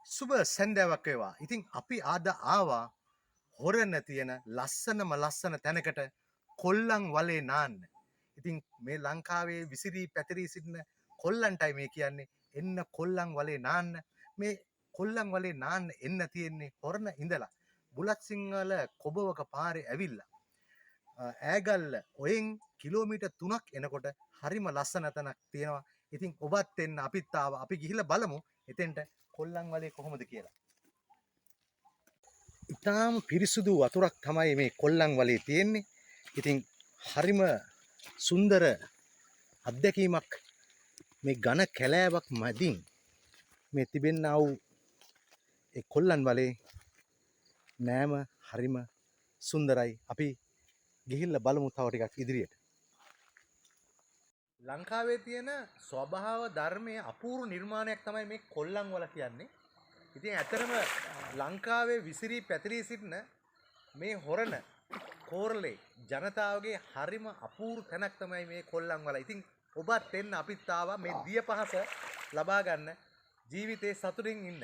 සුබ සැන්දෑවක් වේවා. ඉතින් අපි අද ආවා හොරණ තියෙන ලස්සනම ලස්සන තැනකට කොල්ලන් වලේ නාන්න. ඉතින් මේ ලංකාවේ විසිරී පැතිරී සිටින කොල්ලන්ටයි මේ කියන්නේ එන්න කොල්ලන් වලේ නාන්න. මේ කොල්ලන් වලේ නාන්න එන්න තියෙන්නේ හොරණ ඉඳලා. බුලත් සිංහල කොබවක පාරේ ඇවිල්ලා. ඈගල්ල ඔයෙන් කිලෝමීටර් 3ක් එනකොට හරිම ලස්සන තැනක් තියෙනවා. ඉතින් ඔබත් එන්න අපිත් ආවා. අපි ගිහිල්ලා බලමු එතෙන්ට කොල්ලන් වලේ කොහොමද කියලා. ඉතාම පිරිසුදු වතුරක් තමයි මේ කොල්ලන් වලේ තියෙන්නේ. ඉතින් හරිම සුන්දර අත්දැකීමක් මේ ඝන කැලෑවක් මැදින් මේ තිබෙන්නා වූ ඒ කොල්ලන් වලේ නෑම හරිම සුන්දරයි. අපි ගිහිල්ලා බලමු තව ටිකක් ඉදිරියට. ලංකාවේ තියෙන ස්වභාව ධර්මයේ අපූර්ව නිර්මාණයක් තමයි මේ කොල්ලන් වල කියන්නේ. ඉතින් ඇත්තටම ලංකාවේ විසිරී පැතිරී සිටින මේ හොරණ කෝරළේ ජනතාවගේ හරිම අපූර්ව තැනක් තමයි මේ කොල්ලන් වල. ඉතින් ඔබත් එන්න අපිත් ආවා මේ දිය පහස ලබා ගන්න ජීවිතේ සතුටින් ඉන්න.